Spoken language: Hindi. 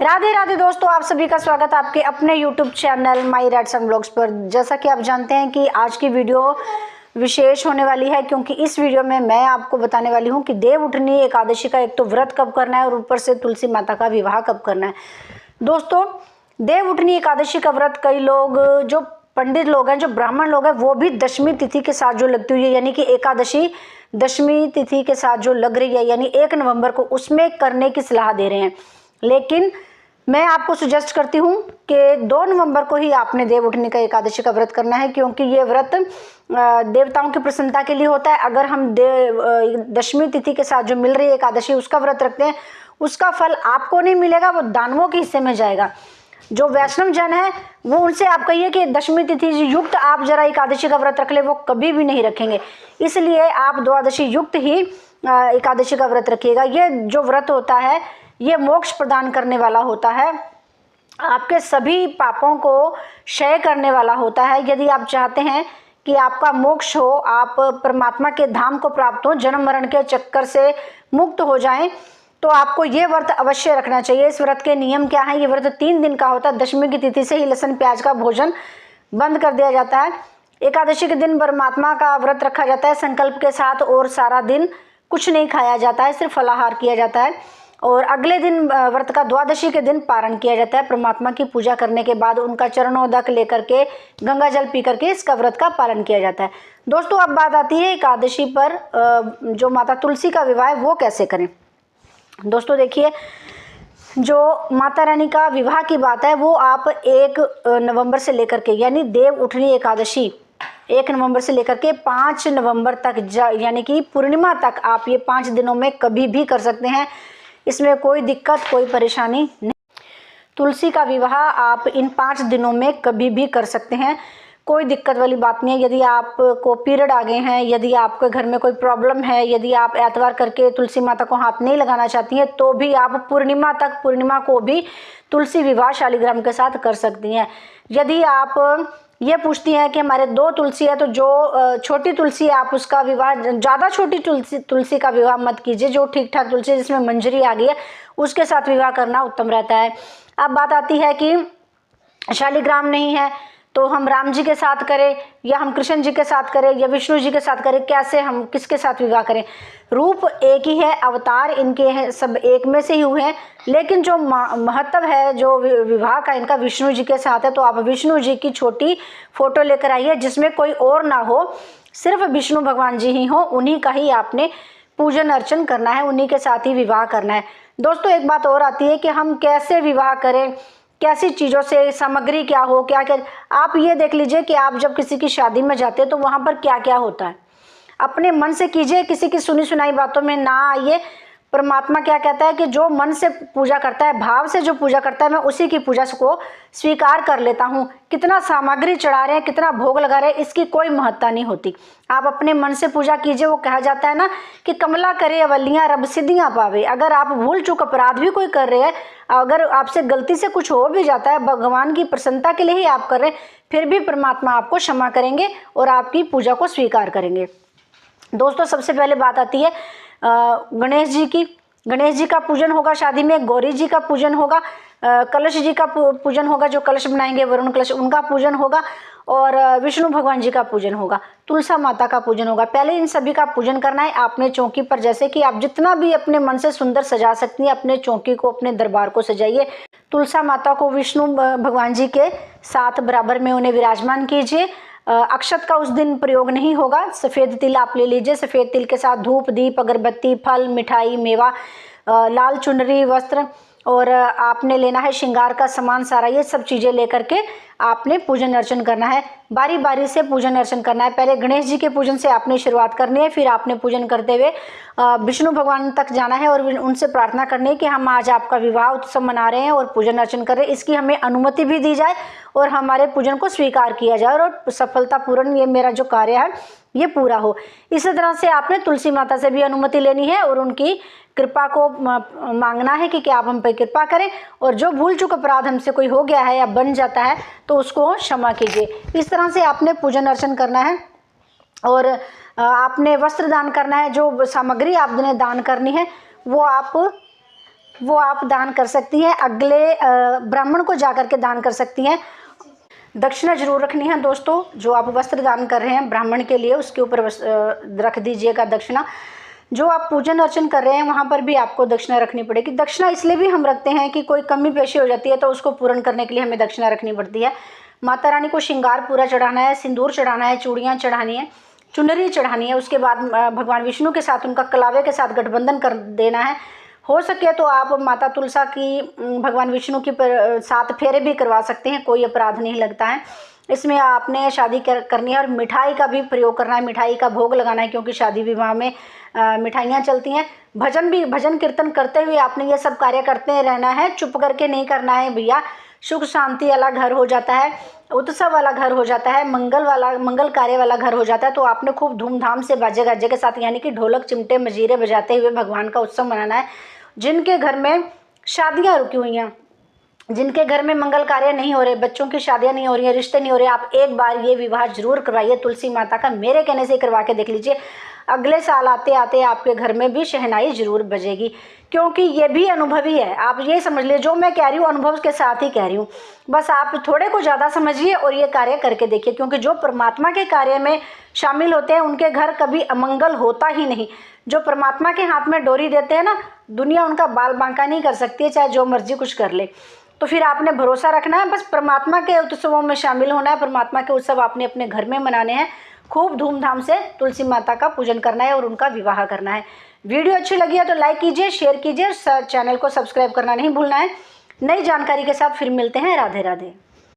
राधे राधे दोस्तों, आप सभी का स्वागत है आपके अपने YouTube channel my rights and blogs पर। जैसा कि आप जानते हैं कि आज की वीडियो विशेष होने वाली है, क्योंकि इस वीडियो में मैं आपको बताने वाली हूं कि देवउठनी एकादशी का एक तो व्रत कब करना है और ऊपर से तुलसी माता का विवाह कब करना है। दोस्तों, देवउठनी एकादशी का व्रत कई लोग, जो पंडित लोग हैं, जो ब्राह्मण लोग हैं, वो भी दशमी तिथि के साथ जो लगती हुई है, यानी कि एकादशी दशमी तिथि के साथ जो लग रही है, यानी 1 नवंबर को, उसमें करने की सलाह दे रहे हैं। लेकिन मैं आपको सजेस्ट करती हूँ कि 2 नवंबर को ही आपने देवउठनी का एकादशी का व्रत करना है, क्योंकि ये व्रत देवताओं की प्रसन्नता के लिए होता है। अगर हम दशमी तिथि के साथ जो मिल रही है एकादशी, उसका व्रत रखते हैं, उसका फल आपको नहीं मिलेगा, वो दानवों के हिस्से में जाएगा। जो वैष्णव जन है वो उनसे आप कहिए कि दशमी तिथि युक्त आप जरा एकादशी का व्रत रख ले, वो कभी भी नहीं रखेंगे। इसलिए आप द्वादशी युक्त ही एकादशी का व्रत रखिएगा। ये जो व्रत होता है ये मोक्ष प्रदान करने वाला होता है, आपके सभी पापों को क्षय करने वाला होता है। यदि आप चाहते हैं कि आपका मोक्ष हो, आप परमात्मा के धाम को प्राप्त हो, जन्म मरण के चक्कर से मुक्त हो जाएं, तो आपको ये व्रत अवश्य रखना चाहिए। इस व्रत के नियम क्या है? ये व्रत 3 दिन का होता है। दशमी की तिथि से ही लहसुन प्याज का भोजन बंद कर दिया जाता है। एकादशी के दिन परमात्मा का व्रत रखा जाता है संकल्प के साथ, और सारा दिन कुछ नहीं खाया जाता है, सिर्फ फलाहार किया जाता है। और अगले दिन व्रत का द्वादशी के दिन पारण किया जाता है। परमात्मा की पूजा करने के बाद उनका चरणोदक लेकर के, गंगा जल पी करके इसका व्रत का पालन किया जाता है। दोस्तों, अब बात आती है एकादशी पर जो माता तुलसी का विवाह है वो कैसे करें। दोस्तों देखिए, जो माता रानी का विवाह की बात है वो आप 1 नवंबर से लेकर के, यानी देवउठनी एकादशी 1 नवंबर से लेकर के 5 नवंबर तक, यानी कि पूर्णिमा तक, आप ये 5 दिनों में कभी भी कर सकते हैं। इसमें कोई दिक्कत, कोई परेशानी नहीं। तुलसी का विवाह आप इन 5 दिनों में कभी भी कर सकते हैं, कोई दिक्कत वाली बात नहीं है। यदि आपको पीरियड आ गए हैं, यदि आपके घर में कोई प्रॉब्लम है, यदि आप एतवार करके तुलसी माता को हाथ नहीं लगाना चाहती हैं, तो भी आप पूर्णिमा को भी तुलसी विवाह शालिग्राम के साथ कर सकती हैं। यदि आप ये पूछती हैं कि हमारे 2 तुलसी है, तो जो छोटी तुलसी है आप उसका विवाह, ज़्यादा छोटी तुलसी का विवाह मत कीजिए। जो ठीक ठाक तुलसी जिसमें मंजरी आ गई है उसके साथ विवाह करना उत्तम रहता है। अब बात आती है कि शालिग्राम नहीं है तो हम राम जी के साथ करें, या हम कृष्ण जी के साथ करें, या विष्णु जी के साथ करें, कैसे, हम किसके साथ विवाह करें। रूप एक ही है, अवतार इनके हैं, सब एक में से ही हुए हैं, लेकिन जो महत्व है जो विवाह का इनका विष्णु जी के साथ है। तो आप विष्णु जी की छोटी फोटो लेकर आइए जिसमें कोई और ना हो, सिर्फ विष्णु भगवान जी ही हो, उन्हीं का ही आपने पूजन अर्चन करना है, उन्हीं के साथ ही विवाह करना है। दोस्तों, एक बात और आती है कि हम कैसे विवाह करें, कैसी चीज़ों से, सामग्री क्या हो, क्या क्या। आप ये देख लीजिए कि आप जब किसी की शादी में जाते हैं तो वहाँ पर क्या क्या होता है, अपने मन से कीजिए, किसी की सुनी सुनाई बातों में ना आइए। परमात्मा क्या कहता है कि जो मन से पूजा करता है, भाव से जो पूजा करता है, मैं उसी की पूजा को स्वीकार कर लेता हूँ। कितना सामग्री चढ़ा रहे हैं, कितना भोग लगा रहे हैं, इसकी कोई महत्ता नहीं होती। आप अपने मन से पूजा कीजिए। वो कहा जाता है ना कि कमला करे अवलियाँ रब सिद्धियाँ पावे। अगर आप भूल चूक अपराध भी कोई कर रहे हैं, अगर आपसे गलती से कुछ हो भी जाता है, भगवान की प्रसन्नता के लिए ही आप कर रहे हैं, फिर भी परमात्मा आपको क्षमा करेंगे और आपकी पूजा को स्वीकार करेंगे। दोस्तों, सबसे पहले बात आती है गणेश जी की। गणेश जी का पूजन होगा शादी में, गौरी जी का पूजन होगा, कलश जी का पूजन होगा, जो कलश बनाएंगे वरुण कलश, उनका पूजन होगा, और विष्णु भगवान जी का पूजन होगा, तुलसा माता का पूजन होगा। पहले इन सभी का पूजन करना है आपने चौकी पर। जैसे कि आप जितना भी अपने मन से सुंदर सजा सकती हैं, अपने चौकी को, अपने दरबार को सजाइए। तुलसा माता को विष्णु भगवान जी के साथ बराबर में उन्हें विराजमान कीजिए। अक्षत का उस दिन प्रयोग नहीं होगा। सफ़ेद तिल आप ले लीजिए, सफ़ेद तिल के साथ धूप, दीप, अगरबत्ती, फल, मिठाई, मेवा, लाल चुनरी, वस्त्र, और आपने लेना है श्रृंगार का सामान सारा। ये सब चीज़ें लेकर के आपने पूजन अर्चन करना है। बारी बारी से पूजन अर्चन करना है। पहले गणेश जी के पूजन से आपने शुरुआत करनी है, फिर आपने पूजन करते हुए विष्णु भगवान तक जाना है और उनसे प्रार्थना करनी है कि हम आज आपका विवाह उत्सव मना रहे हैं और पूजन अर्चन कर रहे हैं, इसकी हमें अनुमति भी दी जाए और हमारे पूजन को स्वीकार किया जाए और सफलतापूर्ण ये मेरा जो कार्य है ये पूरा हो। इसी तरह से आपने तुलसी माता से भी अनुमति लेनी है और उनकी कृपा को मांगना है कि आप हम पे कृपा करें, और जो भूल चूक अपराध हमसे कोई हो गया है या बन जाता है तो उसको क्षमा कीजिए। इस तरह से आपने पूजन अर्चन करना है और आपने वस्त्र दान करना है। जो सामग्री आपने दान करनी है वो आप वो आप दान कर सकती हैं, अगले ब्राह्मण को जा कर के दान कर सकती हैं। दक्षिणा जरूर रखनी है दोस्तों, जो आप वस्त्र दान कर रहे हैं ब्राह्मण के लिए उसके ऊपर रख दीजिएगा दक्षिणा। जो आप पूजन अर्चन कर रहे हैं वहाँ पर भी आपको दक्षिणा रखनी पड़ेगी। दक्षिणा इसलिए भी हम रखते हैं कि कोई कमी पेशी हो जाती है तो उसको पूर्ण करने के लिए हमें दक्षिणा रखनी पड़ती है। माता रानी को श्रृंगार पूरा चढ़ाना है, सिंदूर चढ़ाना है, चूड़ियाँ चढ़ानी है, चुनरी चढ़ानी है। उसके बाद भगवान विष्णु के साथ उनका कलावे के साथ गठबंधन कर देना है। हो सके तो आप माता तुलसा की भगवान विष्णु की 7 फेरे भी करवा सकते हैं, कोई अपराध नहीं लगता है। इसमें आपने शादी करनी है और मिठाई का भी प्रयोग करना है, मिठाई का भोग लगाना है, क्योंकि शादी विवाह में मिठाइयाँ चलती हैं। भजन कीर्तन करते हुए आपने ये सब कार्य करते रहना है, चुप करके नहीं करना है भैया। सुख शांति वाला घर हो जाता है, उत्सव वाला घर हो जाता है, मंगल कार्य वाला घर हो जाता है। तो आपने खूब धूमधाम से बाजे गाजे के साथ, यानी कि ढोलक चिमटे मजीरे बजाते हुए भगवान का उत्सव मनाना है। जिनके घर में शादियां रुकी हुई हैं, जिनके घर में मंगल कार्य नहीं हो रहे, बच्चों की शादियां नहीं हो रही हैं, रिश्ते नहीं हो रहे, आप एक बार ये विवाह जरूर करवाइए तुलसी माता का। मेरे कहने से करवा के देख लीजिए, अगले साल आते आते आपके घर में भी शहनाई जरूर बजेगी, क्योंकि ये भी अनुभवी है। आप ये समझ लीजिए, जो मैं कह रही हूँ अनुभव के साथ ही कह रही हूँ। बस आप थोड़े को ज़्यादा समझिए और ये कार्य करके देखिए, क्योंकि जो परमात्मा के कार्य में शामिल होते हैं उनके घर कभी अमंगल होता ही नहीं। जो परमात्मा के हाथ में डोरी देते हैं ना, दुनिया उनका बाल बांका नहीं कर सकती है, चाहे जो मर्जी कुछ कर ले। तो फिर आपने भरोसा रखना है, बस परमात्मा के उत्सवों में शामिल होना है। परमात्मा के उत्सव आपने अपने घर में मनाने हैं, खूब धूमधाम से तुलसी माता का पूजन करना है और उनका विवाह करना है। वीडियो अच्छी लगी है तो लाइक कीजिए, शेयर कीजिए, चैनल को सब्सक्राइब करना नहीं भूलना है। नई जानकारी के साथ फिर मिलते हैं। राधे राधे।